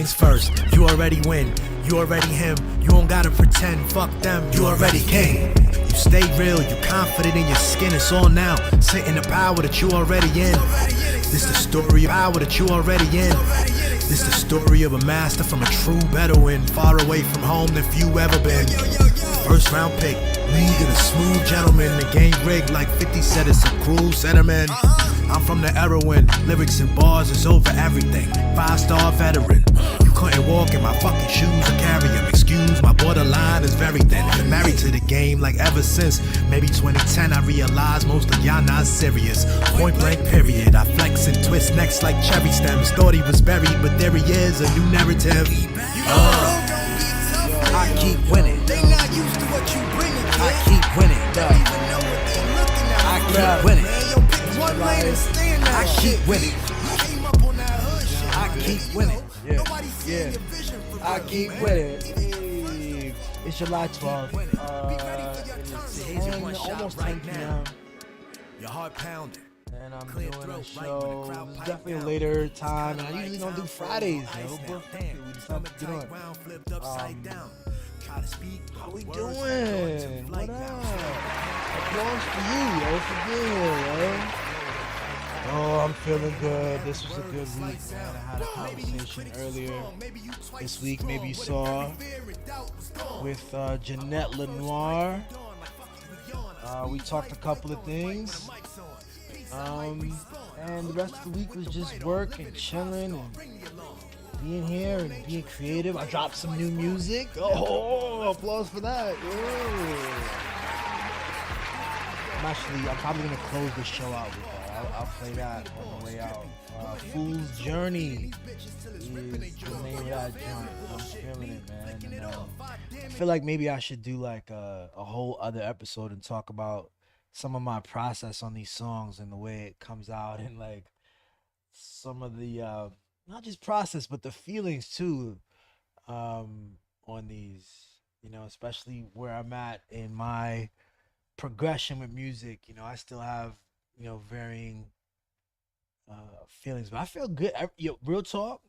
things first, you already win. You already him, you don't gotta pretend. Fuck them, you already king. You stay real, you confident in your skin. It's all now, sit in the power that you already in. This the story of power that you already in. This the story of a master from a true Bedouin, far away from home than few ever been. First round pick, league of the smooth gentlemen. The game rigged like 50 said it's a cruel sentiment. I'm from the era when lyrics and bars is over everything. 5-star veteran. You couldn't walk in my fucking shoes or carry them. Excuse my borderline is very thin. Been married to the game like ever since maybe 2010. I realized most of y'all not serious. Point blank period. I flex and twist necks like cherry stems. Thought he was buried, but there he is, a new narrative. I keep winning. They not used to what you bringing, kid. I keep winning. Don't even know what they looking at. I keep winning. Man, yo, pick one lane and stand that I shit. keep winning. We came up on that hood shit. I man, keep you winning. know? Yeah, Nobody seeing yeah. your vision for I real, keep man. winning. Hey, it's July 12th. Be ready for your It turn. is Here's your one 10, shot almost right 10 now. p.m. Your heart pounding. And I'm Clear doing a throat, right when the show. crowd It's pipe definitely a down. later time, and I usually don't do Fridays, yo. But fuck it, we decided to get on. Round flipped upside down. Try to speak. How we words doing? going to What flight up? now. Applause for you, yo, for being here, yo. Oh, I'm feeling good. This was a good week, man. I had a conversation earlier this week, maybe you saw, with Jeanette Lenoir. We talked a couple of things. And the rest of the week was just work and chilling and being here and being creative. I dropped some new music. Oh, applause for that. I'm probably gonna close the show out with that. I'll play that on the way out. Fool's Journey is the name of that joint. I'm feeling it, man. And, I feel like maybe I should do like a whole other episode and talk about some of my process on these songs and the way it comes out, and like some of the not just process but the feelings too on these, you know, especially where I'm at in my progression with music. You know, I still have, you know, varying feelings, but I feel good. Real talk,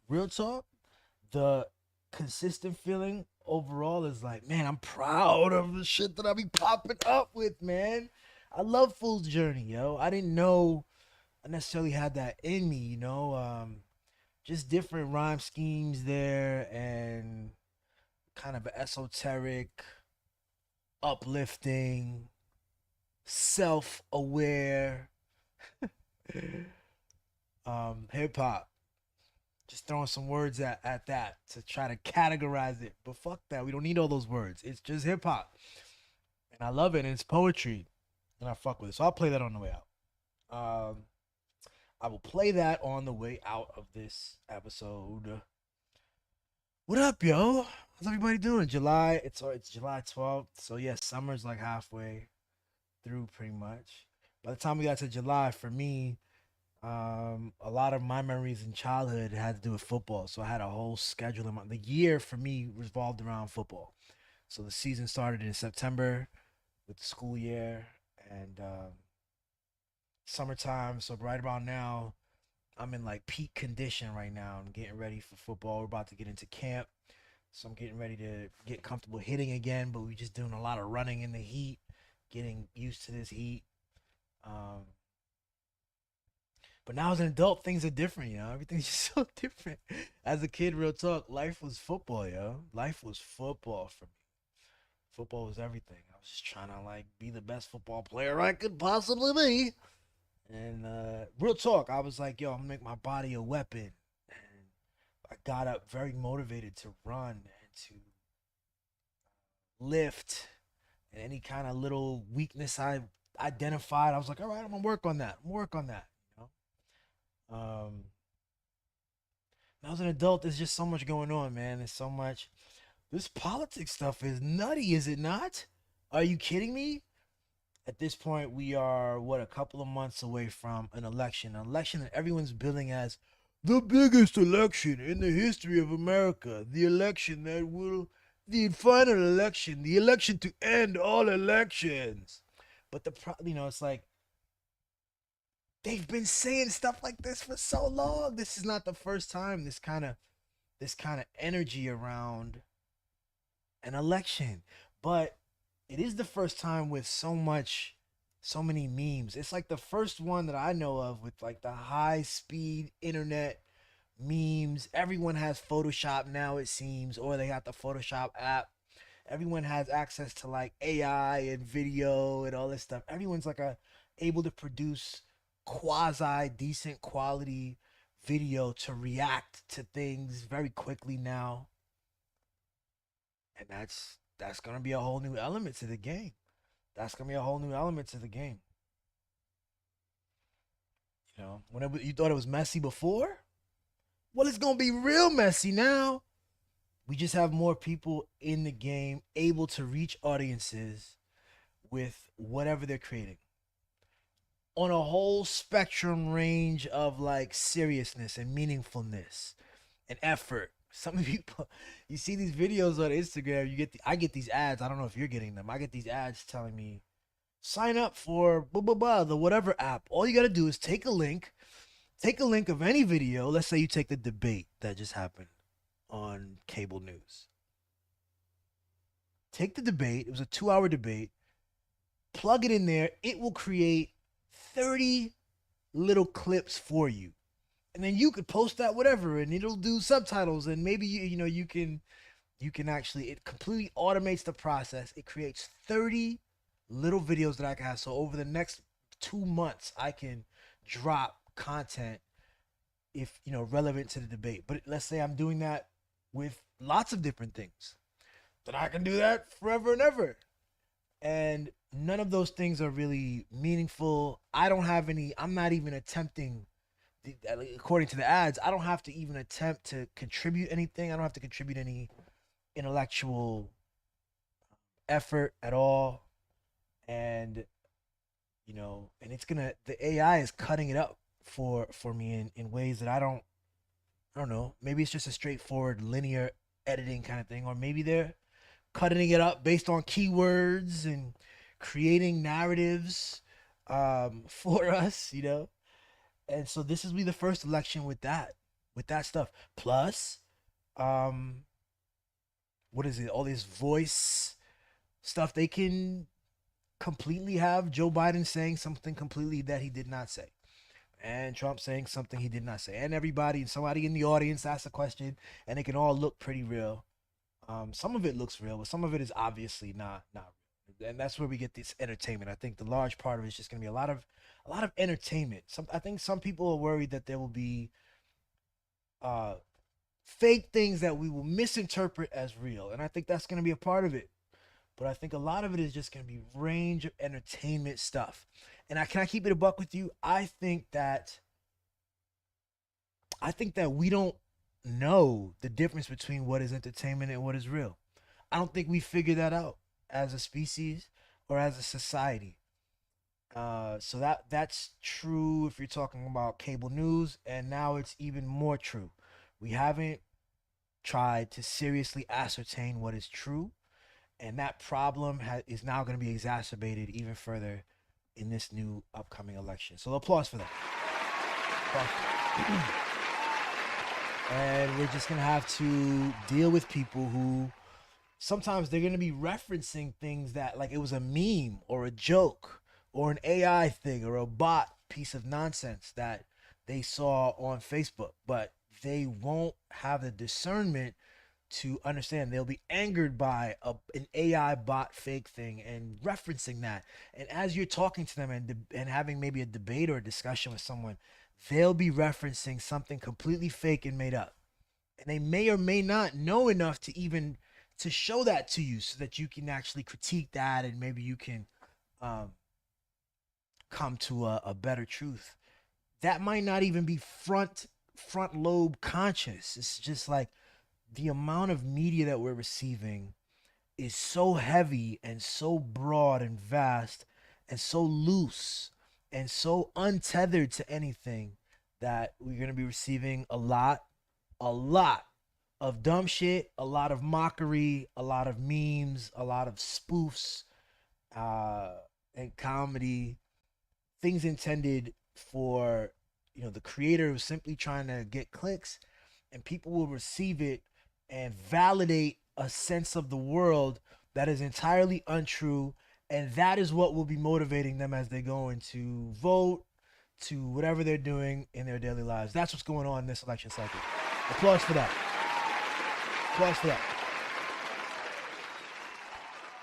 the consistent feeling overall is like, man, I'm proud of the shit that I be popping up with, man. I love Fool's Journey, yo. I didn't know I necessarily had that in me, you know. Just different rhyme schemes there and kind of esoteric, uplifting, self-aware hip hop. Just throwing some words at that to try to categorize it. But fuck that. We don't need all those words. It's just hip hop. And I love it, and it's poetry. And I fuck with it. So I'll play that on the way out. I will play that on the way out of this episode. What up, yo? How's everybody doing? It's July 12th. So yes, summer's like halfway through pretty much. By the time we got to July, for me, a lot of my memories in childhood had to do with football. So I had a whole schedule. The year for me revolved around football. So the season started in September with the school year, and summertime. So right about now, I'm in like peak condition right now. I'm getting ready for football. We're about to get into camp. So I'm getting ready to get comfortable hitting again, but we're just doing a lot of running in the heat, getting used to this heat. But now as an adult, things are different, you know? Everything's just so different. As a kid, real talk, life was football, yo. Life was football for me. Football was everything. I was just trying to like be the best football player I could possibly be. And real talk, I was like, yo, I'm gonna make my body a weapon. And I got up very motivated to run and to lift. And any kind of little weakness I identified, I was like, all right, I'm gonna work on that. Now as an adult, there's just so much going on, man. There's so much. This politics stuff is nutty, is it not? Are you kidding me? At this point, we are, a couple of months away from an election that everyone's billing as the biggest election in the history of America. The election that will, the final election, the election to end all elections. But it's like, they've been saying stuff like this for so long. This is not the first time this kind of this kind of energy around an election. But it is the first time with so many memes. It's like the first one that I know of with like the high speed internet memes. Everyone has Photoshop now, it seems, or they got the Photoshop app. Everyone has access to like AI and video and all this stuff. Everyone's like able to produce quasi decent quality video to react to things very quickly now. And that's gonna be a whole new element to the game. That's gonna be a whole new element to the game. You know, whenever you thought it was messy before, well, it's gonna be real messy now. We just have more people in the game able to reach audiences with whatever they're creating on a whole spectrum range of like seriousness and meaningfulness and effort. Some people, you see these videos on Instagram, I get these ads. I don't know if you're getting them. I get these ads telling me sign up for blah blah blah, the whatever app. All you got to do is take a link of any video. Let's say you take the debate that just happened on cable news. Take the debate. It was a 2-hour debate. Plug it in there. It will create 30 little clips for you. And then you could post that whatever, and it'll do subtitles, and maybe you can actually, it completely automates the process. It creates 30 little videos that I can have. So over the next 2 months, I can drop content if relevant to the debate. But let's say I'm doing that with lots of different things, then I can do that forever and ever. And none of those things are really meaningful. I'm not even attempting, according to the ads, I don't have to even attempt to contribute anything. I don't have to contribute any intellectual effort at all. And and the AI is cutting it up for me in ways that I don't know. Maybe it's just a straightforward linear editing kind of thing, or maybe they're cutting it up based on keywords and creating narratives for us, And so this will be the first election with that stuff. Plus, what is it? All this voice stuff. They can completely have Joe Biden saying something completely that he did not say, and Trump saying something he did not say, and somebody in the audience asks a question, and it can all look pretty real. Some of it looks real, but some of it is obviously not real. And that's where we get this entertainment. I think the large part of it is just going to be a lot of entertainment. I think some people are worried that there will be fake things that we will misinterpret as real, and I think that's going to be a part of it. But I think a lot of it is just going to be range of entertainment stuff. And can I keep it a buck with you? I think that we don't know the difference between what is entertainment and what is real. I don't think we figure that out as a species or as a society. So that's true if you're talking about cable news, and now it's even more true. We haven't tried to seriously ascertain what is true. And that problem is now going to be exacerbated even further in this new upcoming election. So applause for that. And we're just going to have to deal with people who sometimes they're going to be referencing things that like it was a meme or a joke or an AI thing or a bot piece of nonsense that they saw on Facebook, but they won't have the discernment to understand. They'll be angered by an AI bot fake thing and referencing that. And as you're talking to them and having maybe a debate or a discussion with someone, they'll be referencing something completely fake and made up. And they may or may not know enough to show that to you so that you can actually critique that, and maybe you can come to a better truth. That might not even be front lobe conscious. It's just like the amount of media that we're receiving is so heavy and so broad and vast and so loose and so untethered to anything that we're going to be receiving a lot of dumb shit, a lot of mockery, a lot of memes, a lot of spoofs, and comedy, things intended for, the creator who's simply trying to get clicks, and people will receive it and validate a sense of the world that is entirely untrue, and that is what will be motivating them as they go into vote, to whatever they're doing in their daily lives. That's what's going on in this election cycle. Applause for that. Applause for that.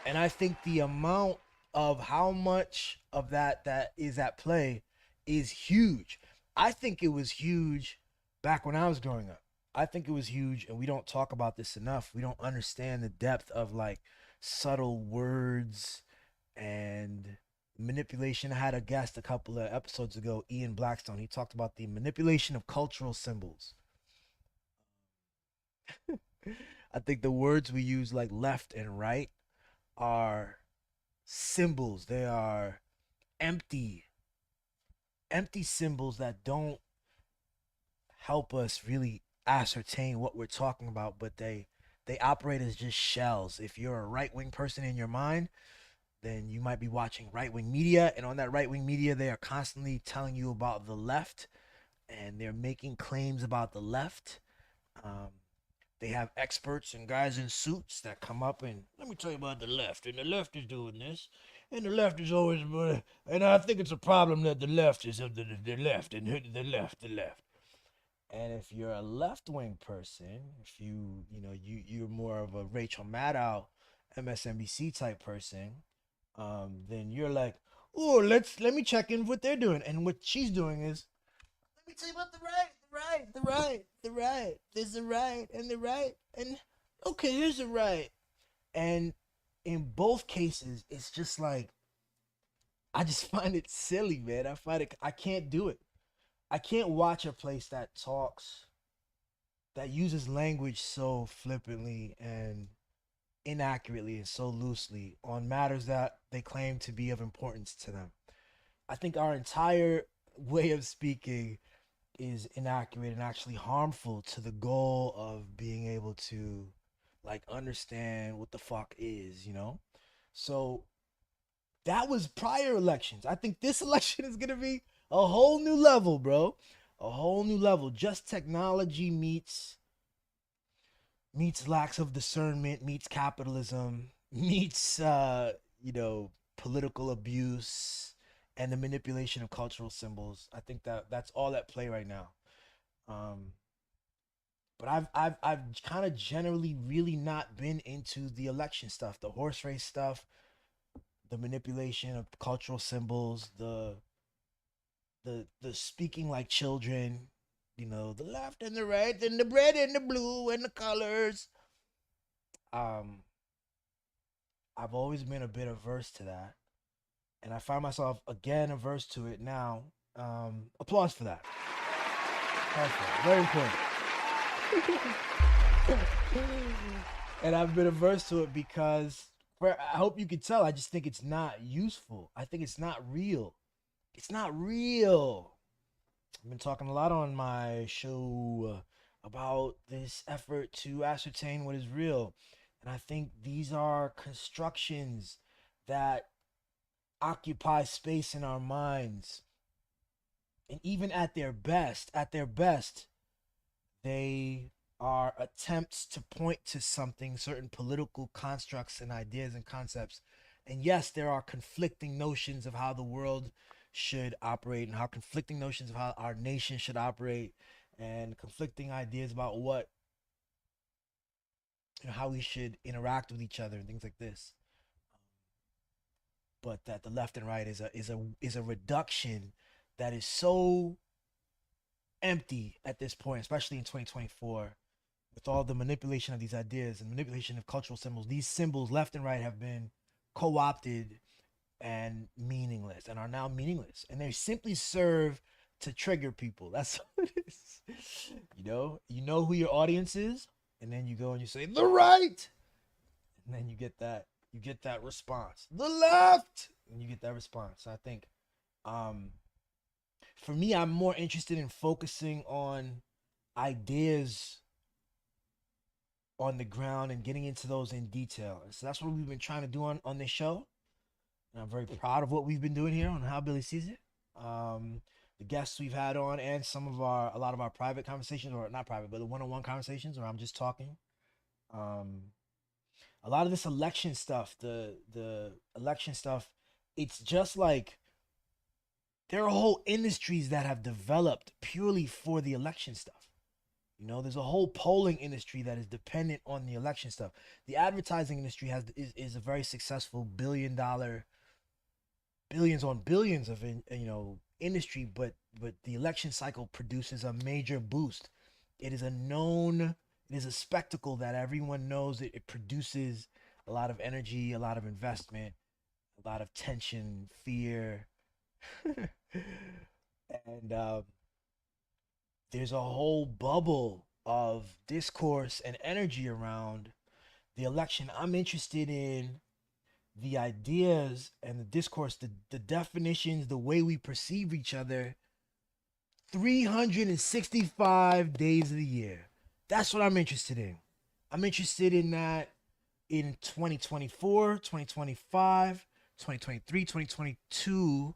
And I think the amount of how much of that is at play is huge. I think it was huge back when I was growing up. I think it was huge, and we don't talk about this enough. We don't understand the depth of like subtle words and manipulation. I had a guest a couple of episodes ago, Ian Blackstone. He talked about the manipulation of cultural symbols. I think the words we use, like left and right, are symbols. They are empty symbols that don't help us really ascertain what we're talking about, but they operate as just shells. If you're a right-wing person in your mind, then you might be watching right-wing media, and on that right-wing media, they are constantly telling you about the left, and they're making claims about the left. They have experts and guys in suits that come up and let me tell you about the left, and the left is doing this, and the left is always, and I think it's a problem that the left is of the left, and the left. And if you're a left-wing person, if you're more of a Rachel Maddow, MSNBC type person, then you're like, oh, let me check in what they're doing, and what she's doing is, let me tell you about the right. There's the right and the right, and okay, here's the right. And in both cases, it's just like, I just find it silly, man. I can't do it. I can't watch a place that uses language so flippantly and inaccurately and so loosely on matters that they claim to be of importance to them. I think our entire way of speaking is inaccurate and actually harmful to the goal of being able to like understand what the fuck is, So that was prior elections. I think this election is gonna be a whole new level, bro. A whole new level. Just technology meets lacks of discernment, meets capitalism, meets political abuse, and the manipulation of cultural symbols. I think that's all at play right now. But I've kind of generally really not been into the election stuff, the horse race stuff, the manipulation of cultural symbols, the speaking like children, the left and the right, and the red and the blue and the colors. I've always been a bit averse to that. And I find myself again averse to it now. Applause for that. Very important. And I've been averse to it because, I hope you can tell, I just think it's not useful. I think it's not real. It's not real. I've been talking a lot on my show about this effort to ascertain what is real. And I think these are constructions that occupy space in our minds, and even at their best, they are attempts to point to something, certain political constructs and ideas and concepts. And yes, there are conflicting notions of how the world should operate, and how conflicting notions of how our nation should operate, and conflicting ideas about how we should interact with each other and things like this. But that the left and right is a reduction that is so empty at this point, especially in 2024, with all the manipulation of these ideas and manipulation of cultural symbols. These symbols, left and right, have been co-opted and meaningless, and are now meaningless, and they simply serve to trigger people. That's what it is. You know who your audience is, and then you go and you say the right, and then you get that response. The left, and you get that response. I think for me, I'm more interested in focusing on ideas on the ground and getting into those in detail. And so that's what we've been trying to do on this show. And I'm very proud of what we've been doing here on How Billy Sees It. the guests we've had on, and a lot of our private conversations, or not private, but the one-on-one conversations where I'm just talking. Um, a lot of this election stuff, the election stuff, it's just like there are whole industries that have developed purely for the election stuff. You know, there's a whole polling industry that is dependent on the election stuff. The advertising industry is a very successful $1 billion, billions on billions of industry, but the election cycle produces a major boost. It is a known, it is a spectacle that everyone knows. It produces a lot of energy, a lot of investment, a lot of tension, fear, and there's a whole bubble of discourse and energy around the election. I'm interested in the ideas and the discourse, the definitions, the way we perceive each other 365 days of the year. That's what I'm interested in. I'm interested in that in 2024, 2025, 2023, 2022,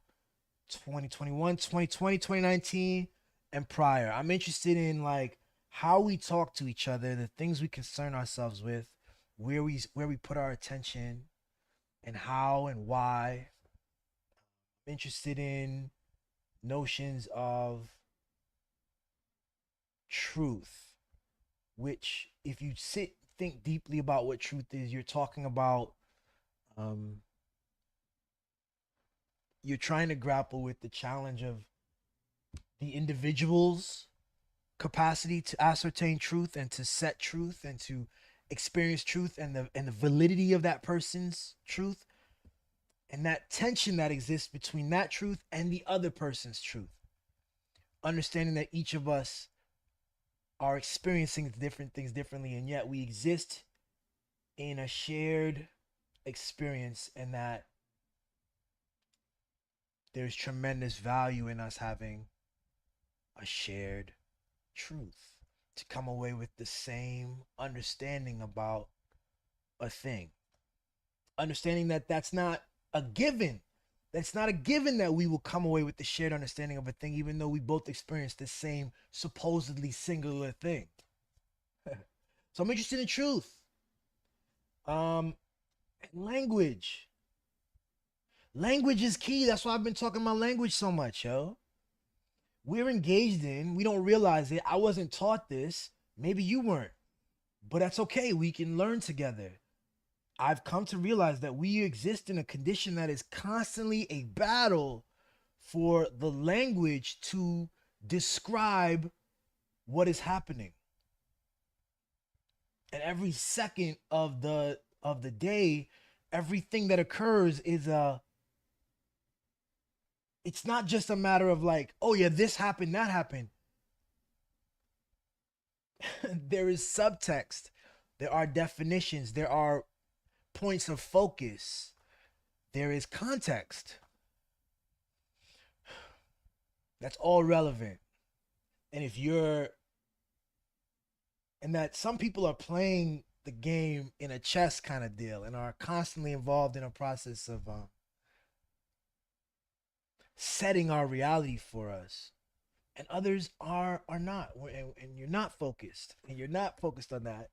2021, 2020, 2019, and prior. I'm interested in like how we talk to each other, the things we concern ourselves with, where we put our attention, and how and why. I'm interested in notions of truth, which if you think deeply about what truth is, you're talking about you're trying to grapple with the challenge of the individual's capacity to ascertain truth and to set truth and to experience truth, and the validity of that person's truth, and that tension that exists between that truth and the other person's truth. Understanding that each of us are experiencing different things differently, and yet we exist in a shared experience, and that there's tremendous value in us having a shared truth, to come away with the same understanding about a thing. Understanding that that's not a given. That's not a given that we will come away with the shared understanding of a thing, even though we both experience the same supposedly singular thing. So I'm interested in truth. And language. Language is key. That's why I've been talking about language so much, yo. We're engaged in, we don't realize it. I wasn't taught this. Maybe you weren't. But that's okay. We can learn together. I've come to realize that we exist in a condition that is constantly a battle for the language to describe what is happening. And every second of the day, everything that occurs is it's not just a matter of like, oh yeah, this happened, that happened. There is subtext. There are definitions. There are points of focus. There is context. That's all relevant. And that some people are playing the game in a chess kind of deal and are constantly involved in a process of setting our reality for us, and others are not, and you're not focused, and you're not focused on that,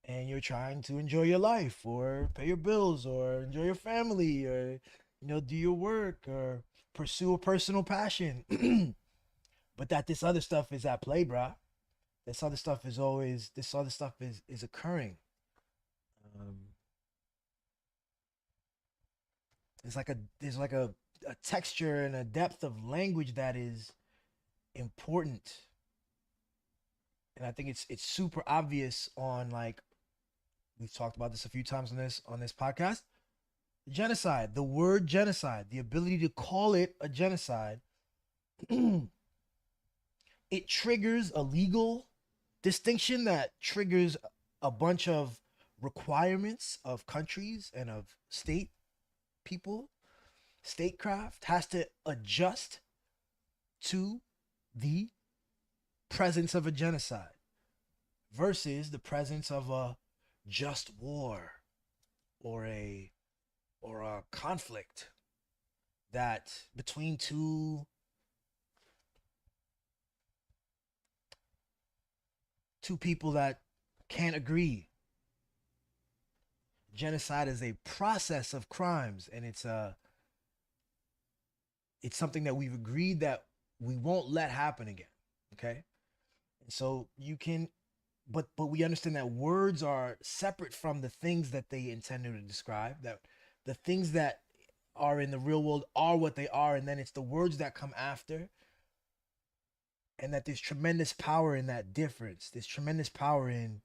and you're trying to enjoy your life or pay your bills or enjoy your family or do your work or pursue a personal passion. But that this other stuff is at play, bruh. This other stuff is occurring. There's like a texture and a depth of language that is important. And I think it's super obvious on, like, we've talked about this a few times on this podcast. Genocide, the word genocide, the ability to call it a genocide, it triggers a legal distinction that triggers a bunch of requirements of countries and of state people. Statecraft has to adjust to the presence of a genocide versus the presence of a just war or a conflict that between two two people that can't agree. Genocide is a process of crimes, and it's something that we've agreed that we won't let happen again. Okay, and so you can, but we understand that words are separate from the things that they intended to describe. That the things that are in the real world are what they are, and then it's the words that come after. And that there's tremendous power in that difference. There's tremendous power in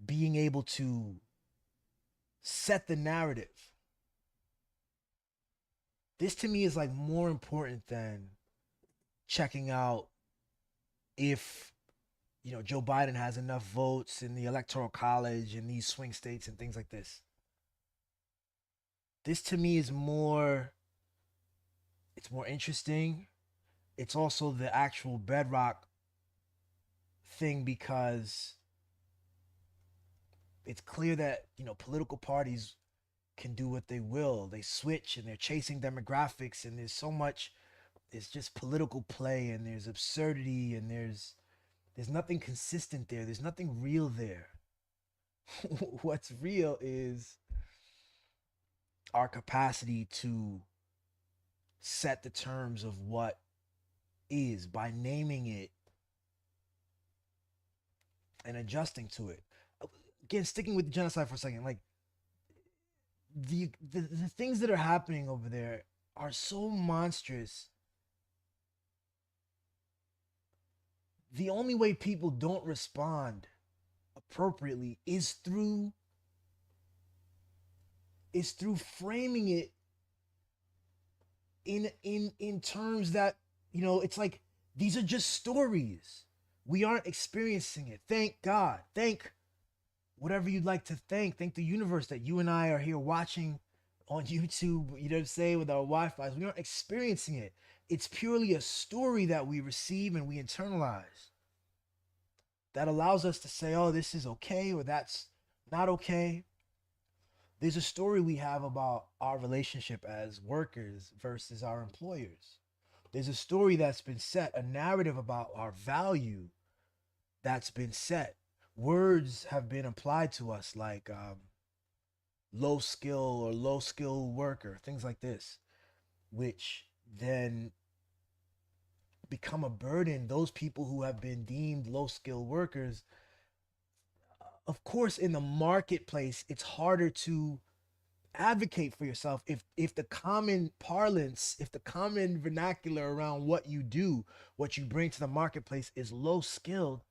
being able to set the narrative. This to me is like more important than checking out if Joe Biden has enough votes in the electoral college in these swing states and things like this. This to me is more, it's more interesting. It's also the actual bedrock thing, because it's clear that political parties can do what they will. They switch and they're chasing demographics, and there's so much. It's just political play, and there's absurdity, and there's nothing consistent there. There's nothing real there. What's real is our capacity to set the terms of what is by naming it and adjusting to it. Again, sticking with the genocide for a second, like the things that are happening over there are so monstrous. The only way people don't respond appropriately is through framing it in terms that it's like these are just stories. We aren't experiencing it. Thank God. Thank whatever you'd like to thank. Thank the universe that you and I are here watching on YouTube, you know what I'm saying, with our Wi-Fi. We aren't experiencing it. It's purely a story that we receive and we internalize. That allows us to say, oh, this is okay, or that's not okay. There's a story we have about our relationship as workers versus our employers. There's a story that's been set, a narrative about our value that's been set. Words have been applied to us like low skill or low skill worker, things like this, which then become a burden. Those people who have been deemed low skill workers, of course, in the marketplace, it's harder to advocate for yourself if the common parlance, if the common vernacular around what you do, what you bring to the marketplace is low skilled.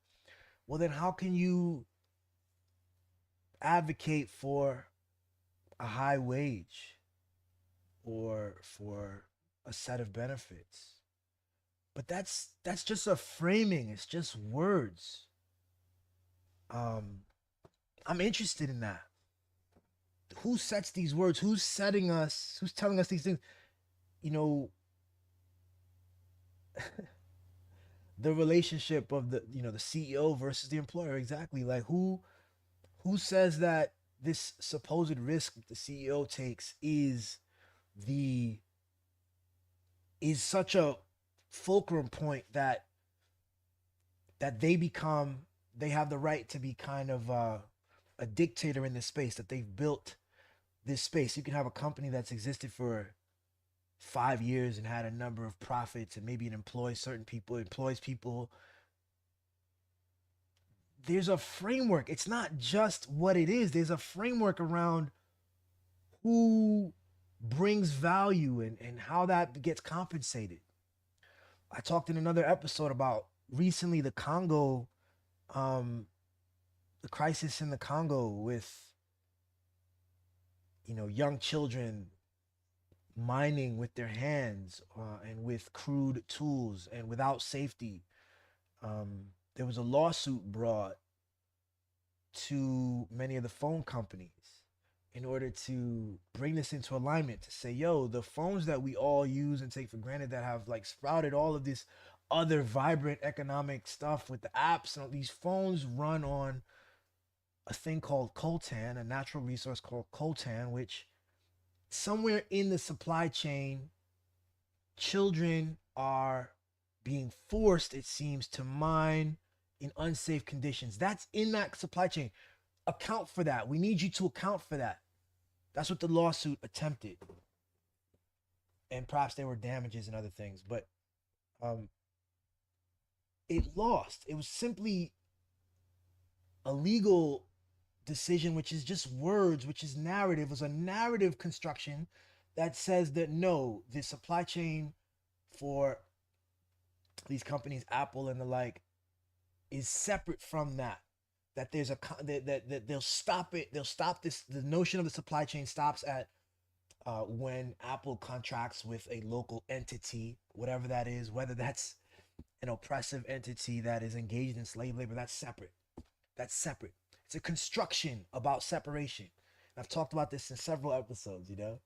Well, then how can you advocate for a high wage or for a set of benefits? But that's just a framing. It's just words. I'm interested in that. Who sets these words? Who's setting us? Who's telling us these things? The relationship of the CEO versus the employer. Exactly. Like who says that this supposed risk that the CEO takes is such a fulcrum point that they have the right to be kind of a dictator in this space, that they've built this space. You can have a company that's existed for 5 years and had a number of profits, and maybe it employs certain people, employs people. There's a framework. It's not just what it is. There's a framework around who brings value and how that gets compensated. I talked in another episode about recently the Congo, the crisis in the Congo with, young children mining with their hands and with crude tools and without safety. There was a lawsuit brought to many of the phone companies in order to bring this into alignment, to say, yo, the phones that we all use and take for granted that have like sprouted all of this other vibrant economic stuff with the apps, and all these phones run on a thing called coltan, a natural resource called coltan, which somewhere in the supply chain, children are being forced, it seems, to mine in unsafe conditions. That's in that supply chain. Account for that. We need you to account for that. That's what the lawsuit attempted. And perhaps there were damages and other things, but it lost. It was simply a legal decision, which is just words, which is narrative. It was a narrative construction that says that no, the supply chain for these companies, Apple and the like, is separate from that. That there's that they'll stop it. They'll stop this. The notion of the supply chain stops at when Apple contracts with a local entity, whatever that is, whether that's an oppressive entity that is engaged in slave labor. That's separate. That's separate. It's a construction about separation. I've talked about this in several episodes, you know.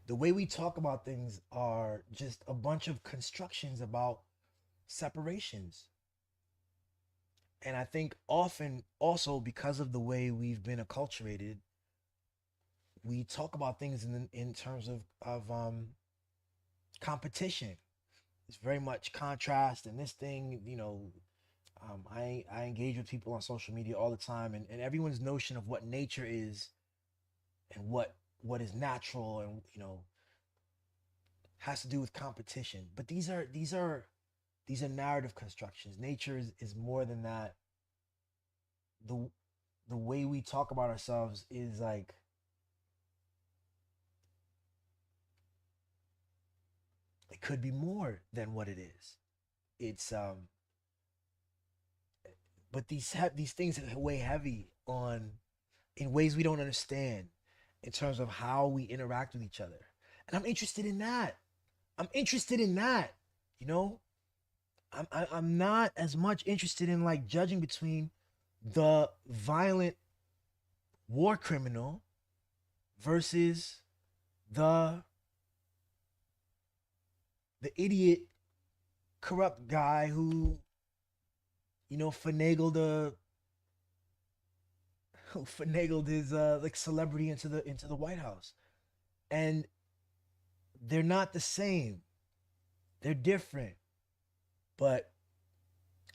The way we talk about things are just a bunch of constructions about separations. And I think often also because of the way we've been acculturated, we talk about things in terms of competition. It's very much contrast and this thing, you know. I engage with people on social media all the time, and everyone's notion of what nature is and what is natural and, you know, has to do with competition. But these are narrative constructions. Nature is more than that. The way we talk about ourselves is like, it could be more than what it is. It's but these things weigh heavy on in ways we don't understand in terms of how we interact with each other. And I'm interested in that. You know, I'm not as much interested in like judging between the violent war criminal versus the idiot corrupt guy who, you know, finagled his like celebrity into the White House. And they're not the same. They're different. But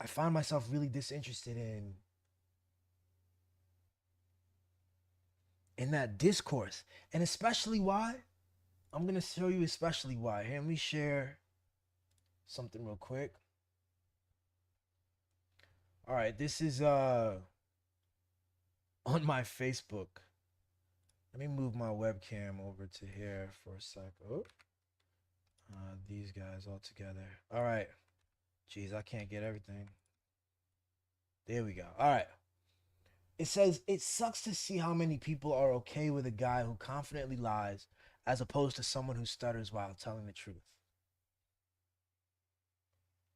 I find myself really disinterested in that discourse. And especially why? I'm going to show you especially why. Here, let me share something real quick. All right, this is on my Facebook. Let me move my webcam over to here for a sec. Oh, these guys all together. All right. Jeez, I can't get everything. There we go. All right. It says, it sucks to see how many people are okay with a guy who confidently lies as opposed to someone who stutters while telling the truth.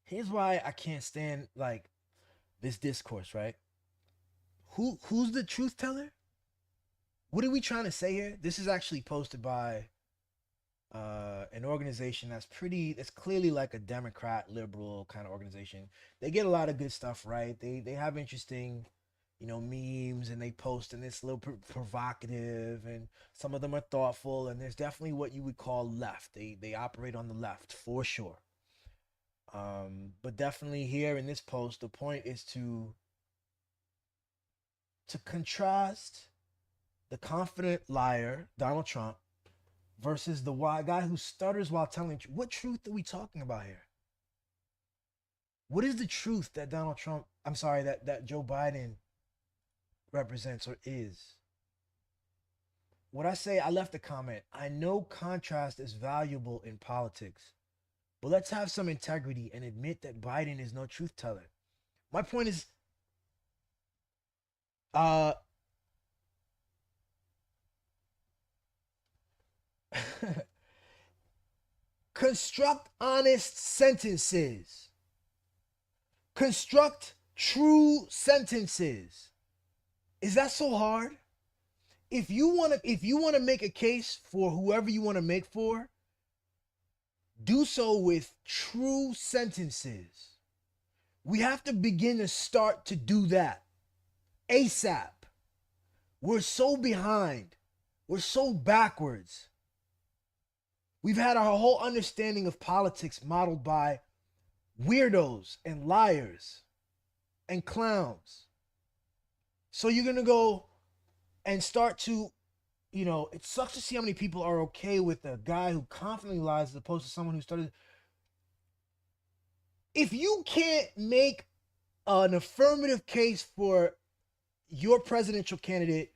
Here's why I can't stand like this discourse, right? Who's the truth teller? What are we trying to say here? This is actually posted by an organization that's clearly like a Democrat, liberal kind of organization. They get a lot of good stuff right. They have interesting, you know, memes, and they post, and it's a little provocative, and some of them are thoughtful, and there's definitely what you would call left. They operate on the left for sure. But definitely here in this post, the point is to contrast the confident liar, Donald Trump, versus the guy who stutters while telling truth. What truth are we talking about here? What is the truth that that Joe Biden represents or is? What I say, I left a comment. I know contrast is valuable in politics, but let's have some integrity and admit that Biden is no truth teller. My point is, construct honest sentences. Construct true sentences. Is that so hard? If you want to make a case for whoever you want to make for, do so with true sentences. We have to begin to start to do that ASAP. We're so behind. We're so backwards. We've had our whole understanding of politics modeled by weirdos and liars and clowns. So you're going to go and start to, it sucks to see how many people are okay with a guy who confidently lies as opposed to someone who started. If you can't make an affirmative case for your presidential candidate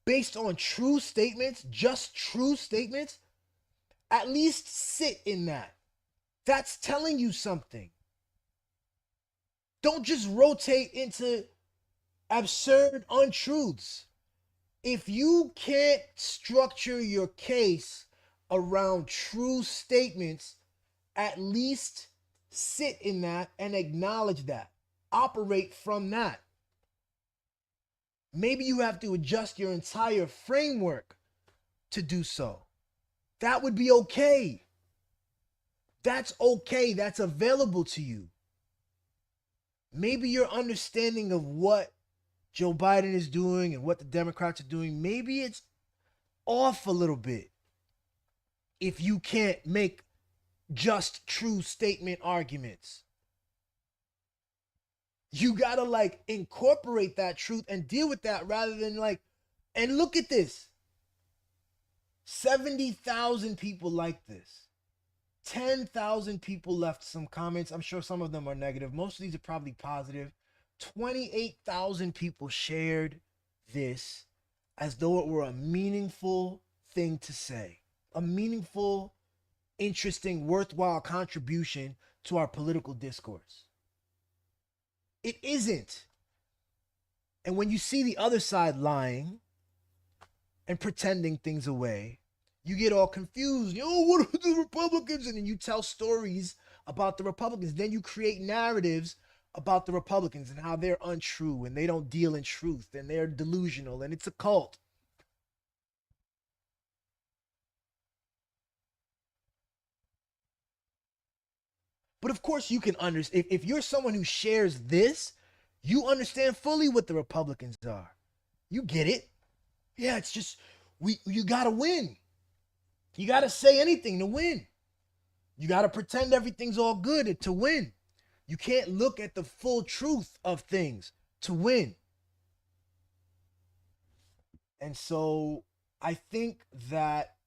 based on true statements, just true statements, at least sit in that. That's telling you something. Don't just rotate into absurd untruths. If you can't structure your case around true statements, at least sit in that and acknowledge that. Operate from that. Maybe you have to adjust your entire framework to do so. That would be okay. That's okay. That's available to you. Maybe your understanding of what Joe Biden is doing and what the Democrats are doing, maybe it's off a little bit. If you can't make just true statement arguments, you gotta incorporate that truth and deal with that rather than and look at this. 70,000 people like this. 10,000 people left some comments. I'm sure some of them are negative. Most of these are probably positive. 28,000 people shared this as though it were a meaningful thing to say. A meaningful, interesting, worthwhile contribution to our political discourse. It isn't. And when you see the other side lying and pretending things away, you get all confused. What are the Republicans? And then you tell stories about the Republicans. Then you create narratives about the Republicans and how they're untrue and they don't deal in truth and they're delusional and it's a cult. But of course you can understand, if you're someone who shares this, you understand fully what the Republicans are. You get it. Yeah, it's just, you gotta win. You gotta say anything to win. You gotta pretend everything's all good to win. You can't look at the full truth of things to win. And so I think that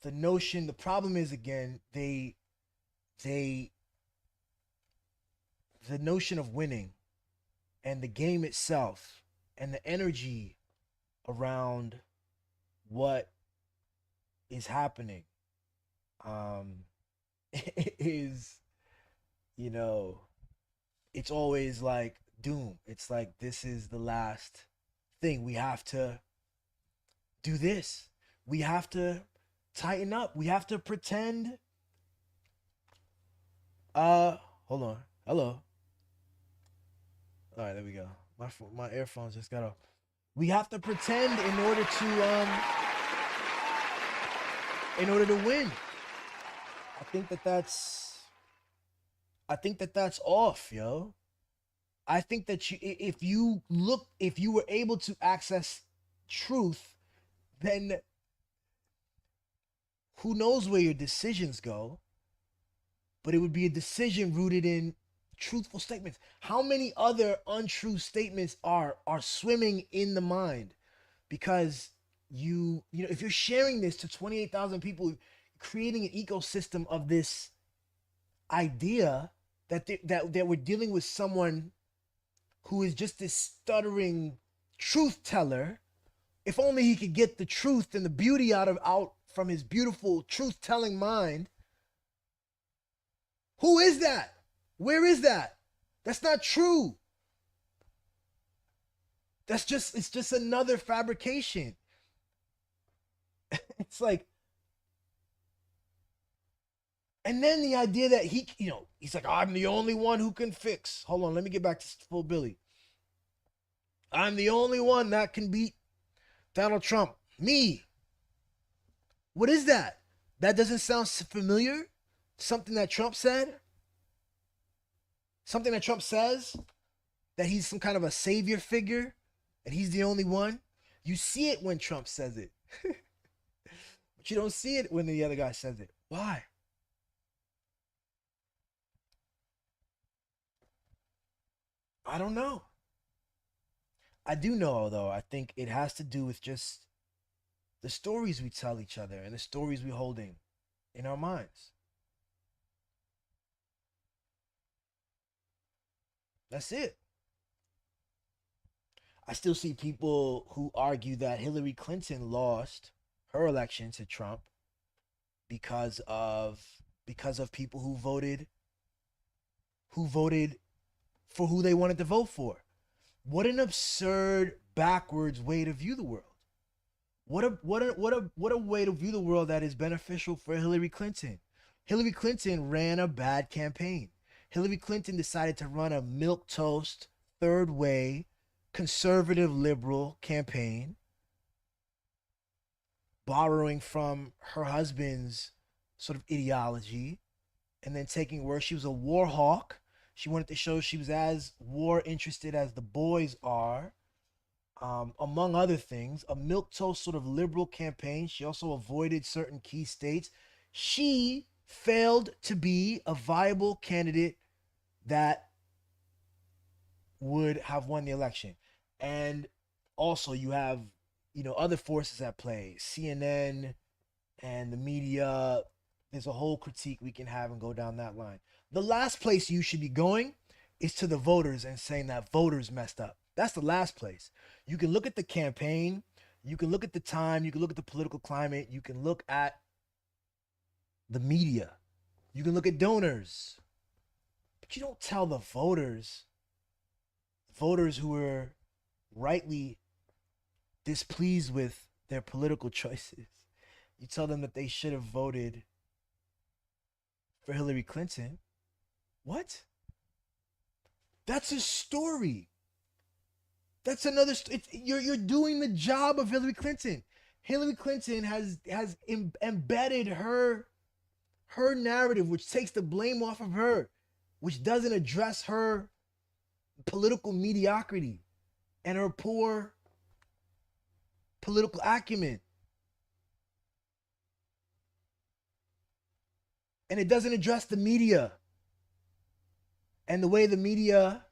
the problem is, again, the notion of winning and the game itself and the energy around what is happening is, it's always like doom. It's like, this is the last thing. We have to do this. We have to tighten up. We have to pretend. Hold on. Hello. All right, there we go. My earphones just got off. We have to pretend in order to win. I think that that's off, yo. I think that if you were able to access truth, then who knows where your decisions go, but it would be a decision rooted in truthful statements. How many other untrue statements are swimming in the mind? Because if you're sharing this to 28,000 people, creating an ecosystem of this idea that we're dealing with someone who is just this stuttering truth teller. If only he could get the truth and the beauty out from his beautiful truth telling mind. Who is that? Where is that? That's not true. It's just another fabrication. It's like, and then the idea that he's like, I'm the only one who can fix. Hold on, let me get back to Full Billy. I'm the only one that can beat Donald Trump. Me. What is that? That doesn't sound familiar? Something that Trump said? Something that Trump says? That he's some kind of a savior figure? and he's the only one. You see it when Trump says it, but you don't see it when the other guy says it. Why? I don't know. I do know, though. I think it has to do with just the stories we tell each other and the stories we're holding in our minds. That's it. I still see people who argue that Hillary Clinton lost her election to Trump because of people who voted for who they wanted to vote for. What an absurd, backwards way to view the world. What a way to view the world that is beneficial for Hillary Clinton. Hillary Clinton ran a bad campaign. Hillary Clinton decided to run a milquetoast, third way, conservative liberal campaign, borrowing from her husband's sort of ideology, and then taking where she was a war hawk. She wanted to show she was as war interested as the boys are. Among other things, a milquetoast sort of liberal campaign. She also avoided certain key states. She failed to be a viable candidate that would have won the election. And also you have, other forces at play, CNN and the media. There's a whole critique we can have and go down that line. The last place you should be going is to the voters and saying that voters messed up. That's the last place. You can look at the campaign, you can look at the time, you can look at the political climate, you can look at the media, you can look at donors, but you don't tell the voters who are rightly displeased with their political choices. You tell them that they should have voted for Hillary Clinton. What? That's a story. That's another. You're doing the job of Hillary Clinton. Hillary Clinton has embedded her narrative, which takes the blame off of her, which doesn't address her political mediocrity and her poor political acumen. And it doesn't address the media and the way the media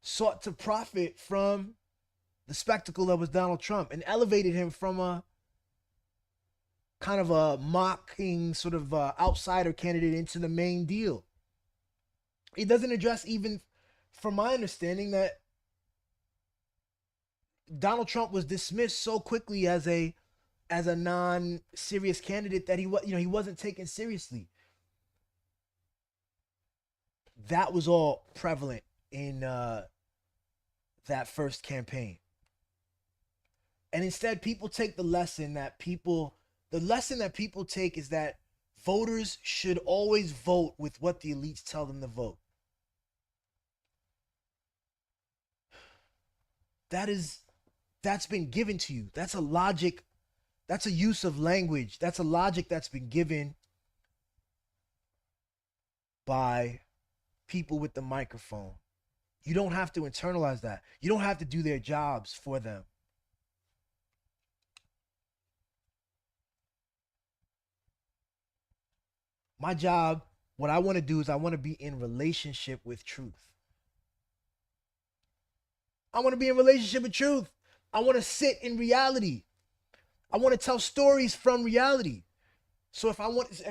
sought to profit from the spectacle that was Donald Trump and elevated him from a kind of a mocking sort of outsider candidate into the main deal. It doesn't address, even from my understanding, that Donald Trump was dismissed so quickly as a non-serious candidate that he wasn't taken seriously. That was all prevalent in that first campaign. And instead, people take the lesson that people take is that voters should always vote with what the elites tell them to vote. That's been given to you. That's a logic. That's a use of language. That's a logic that's been given by people with the microphone. You don't have to internalize that. You don't have to do their jobs for them. My job, what I want to do is I want to be in relationship with truth. I want to be in relationship with truth. I want to sit in reality. I want to tell stories from reality. So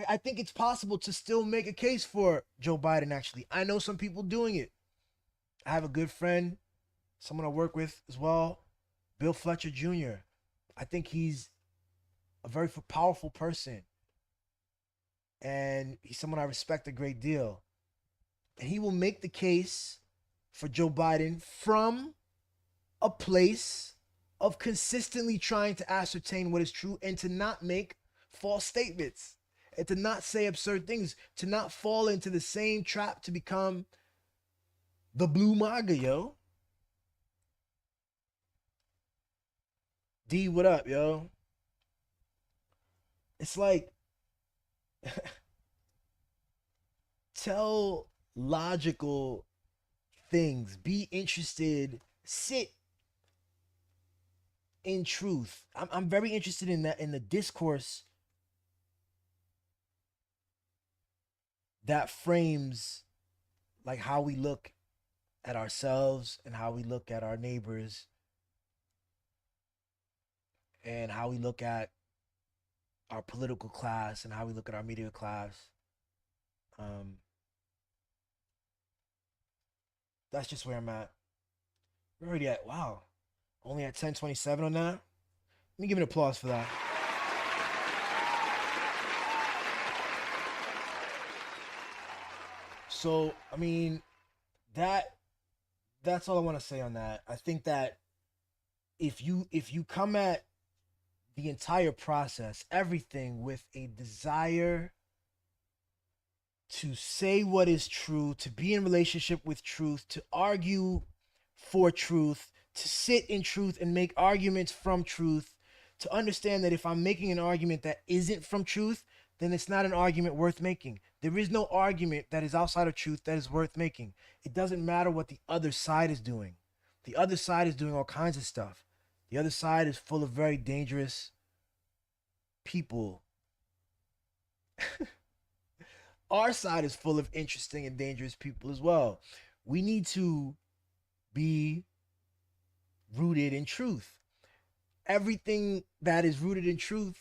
I think it's possible to still make a case for Joe Biden, actually. I know some people doing it. I have a good friend, someone I work with as well, Bill Fletcher Jr. I think he's a very powerful person. And he's someone I respect a great deal. And he will make the case for Joe Biden from a place of consistently trying to ascertain what is true and to not make false statements and to not say absurd things, to not fall into the same trap to become the blue MAGA, yo. D, what up, yo? It's like, tell logical things. Be interested, sit in truth. I'm very interested in that, in the discourse that frames like how we look at ourselves and how we look at our neighbors and how we look at our political class and how we look at our media class. That's just where I'm at. We're already at, wow, only at 10:27 on that. Let me give an applause for that. So, I mean, that's all I want to say on that. I think that if you come at the entire process, everything with a desire to say what is true, to be in relationship with truth, to argue for truth, to sit in truth and make arguments from truth, to understand that if I'm making an argument that isn't from truth, then it's not an argument worth making. There is no argument that is outside of truth that is worth making. It doesn't matter what the other side is doing. The other side is doing all kinds of stuff. The other side is full of very dangerous people. Our side is full of interesting and dangerous people as well. We need to be rooted in truth. Everything that is rooted in truth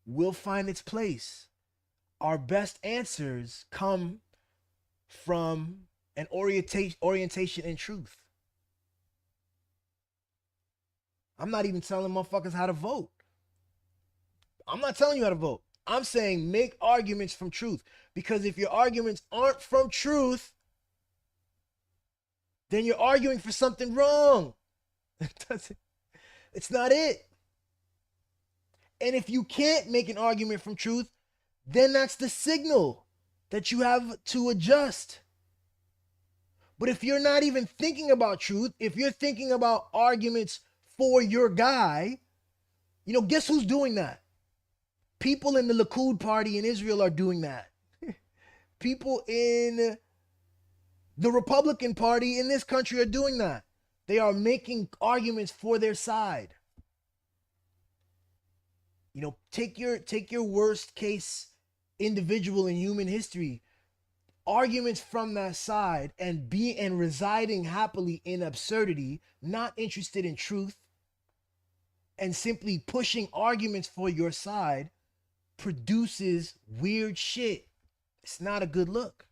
will find its place. Our best answers come from an orientation in truth. I'm not even telling motherfuckers how to vote. I'm not telling you how to vote. I'm saying make arguments from truth. Because if your arguments aren't from truth, then you're arguing for something wrong. It's not it. And if you can't make an argument from truth, then that's the signal that you have to adjust. But if you're not even thinking about truth, if you're thinking about arguments for your guy, you know, guess who's doing that? People in the Likud party in Israel are doing that. People in the Republican Party in this country are doing that. They are making arguments for their side. You know, take your worst case individual in human history, arguments from that side, and residing happily in absurdity, not interested in truth, and simply pushing arguments for your side produces weird shit. It's not a good look.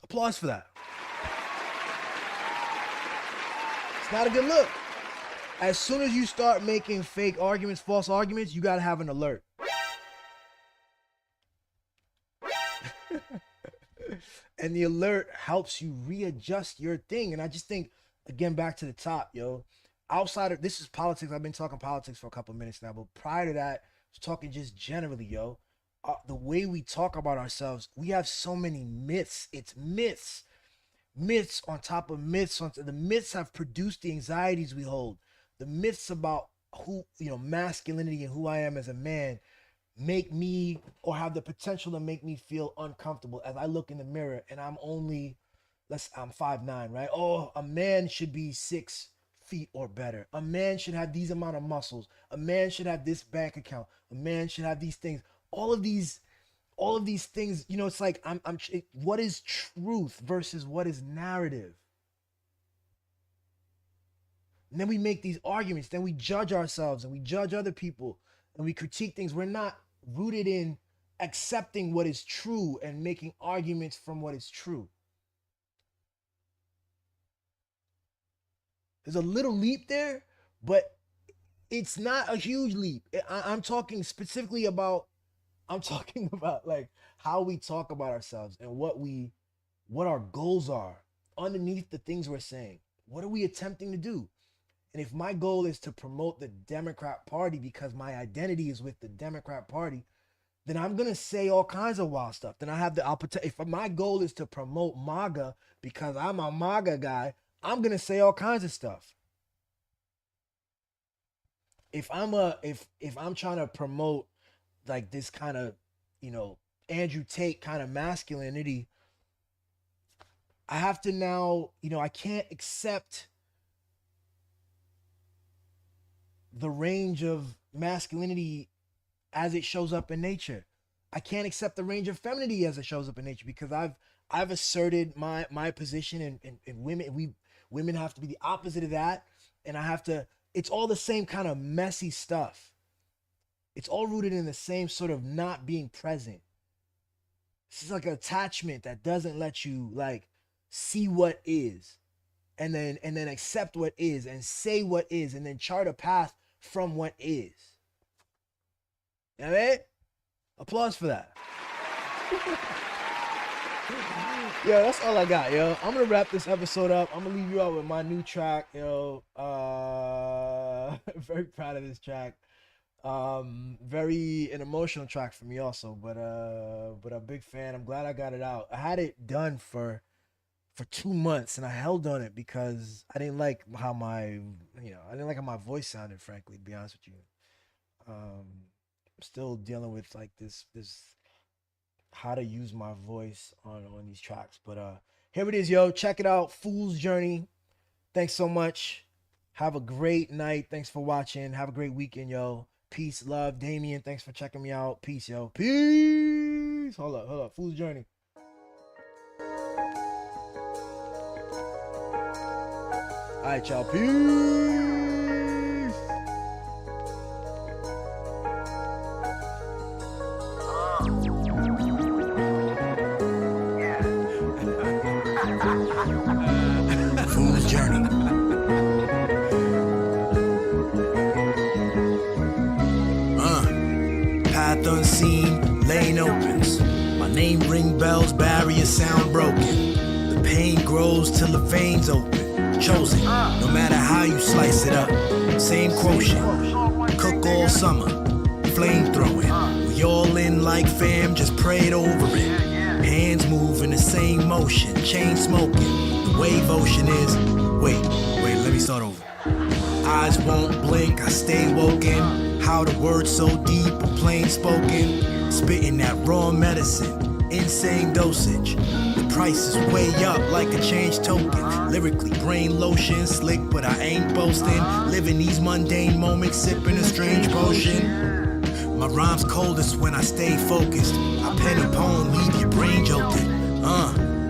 Applause for that. It's not a good look. As soon as you start making fake arguments, false arguments, you gotta have an alert. And the alert helps you readjust your thing. And I just think, again, back to the top, yo, outside of, this is politics. I've been talking politics for a couple minutes now, but prior to that, I was talking just generally, yo. The way we talk about ourselves, we have so many myths. It's myths. Myths on top of myths. The myths have produced the anxieties we hold. The myths about who, you know, masculinity and who I am as a man make me, or have the potential to make me feel uncomfortable as I look in the mirror and I'm 5'9", right? Oh, a man should be 6 feet or better. A man should have these amount of muscles. A man should have this bank account. A man should have these things. All of these things, you know, it's like what is truth versus what is narrative? And then we make these arguments, then we judge ourselves and we judge other people and we critique things. We're not rooted in accepting what is true and making arguments from what is true. There's a little leap there, but it's not a huge leap. I'm talking specifically about, like how we talk about ourselves and what our goals are underneath the things we're saying. What are we attempting to do? And if my goal is to promote the Democrat Party because my identity is with the Democrat Party, then I'm going to say all kinds of wild stuff. Then I have the opportunity. If my goal is to promote MAGA because I'm a MAGA guy, I'm going to say all kinds of stuff. If I'm trying to promote like this kind of, you know, Andrew Tate kind of masculinity, I have to now, I can't accept the range of masculinity as it shows up in nature. I can't accept the range of femininity as it shows up in nature, because I've asserted my position, and women have to be the opposite of that, and I have to. It's all the same kind of messy stuff. It's all rooted in the same sort of not being present. This is like an attachment that doesn't let you like see what is, and then accept what is, and say what is, and then chart a path from what is. You know what I mean? Applause for that. Yo, that's all I got, yo. I'm gonna wrap this episode up. I'm gonna leave you out with my new track, yo. Very proud of this track. Very an emotional track for me also, but a big fan. I'm glad I got it out. I had it done for 2 months, and I held on it because I didn't like how my voice sounded, frankly, to be honest with you. I'm still dealing with like this how to use my voice on these tracks, but here it is, yo. Check it out, Fool's Journey. Thanks so much. Have a great night. Thanks for watching. Have a great weekend, yo. Peace, love. Damien, thanks for checking me out. Peace, yo. Peace. Hold up. Fool's Journey. All right, y'all. Peace. Fool's Journey. Path unseen, lane opens. My name ring bells, barriers sound broken. The pain grows till the veins open. Chosen, no matter how you slice it up. Same quotient, cook all summer. Flame throwing, we all in like fam, just prayed over it. Hands move in the same motion, chain smoking. The wave ocean is, wait, let me start over. Eyes won't blink, I stay woken. How the words so deep or plain spoken. Spitting that raw medicine, insane dosage. The price is way up like a change token. Lyrically, brain lotion, slick, but I ain't boasting. Living these mundane moments, sipping a strange potion. My rhyme's coldest when I stay focused. I pen a poem, leave your brain jolted.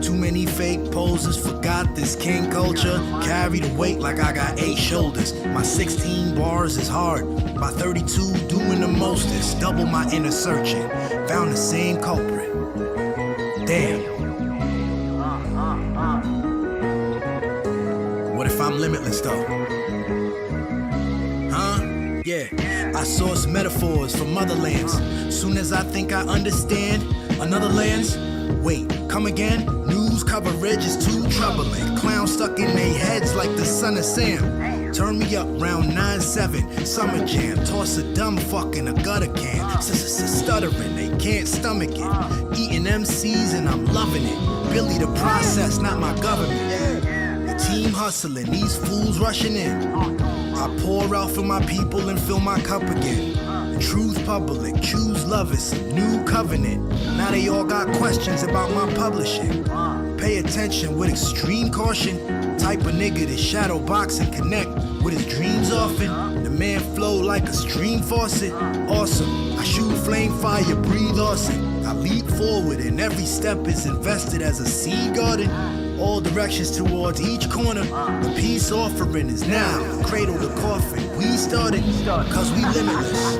Too many fake poses, forgot this king culture. Carry the weight like I got 8 shoulders. My 16 bars is hard, my 32 doing the mostest. Double my inner searching, found the same culprit. Damn. What if I'm limitless though? Yeah, I source metaphors from motherlands. Soon as I think I understand another land's. Wait, come again? News coverage is too troubling. Clowns stuck in their heads like the son of Sam. Turn me up round 9-7, summer jam. Toss a dumb fuck in a gutter can. Stuttering, they can't stomach it. Eating MCs and I'm loving it. Billy the process, not my government. The team hustling, these fools rushing in. I pour out for my people and fill my cup again. Truth public, choose love, it's a new covenant. Now they all got questions about my publishing. Pay attention with extreme caution. Type of nigga to shadow box and connect with his dreams often. The man flow like a stream faucet. Awesome, I shoot flame fire, breathe awesome. I leap forward and every step is invested as a seed garden. All directions towards each corner. The peace offering is now. Cradle to coffin, we started, cause we limitless.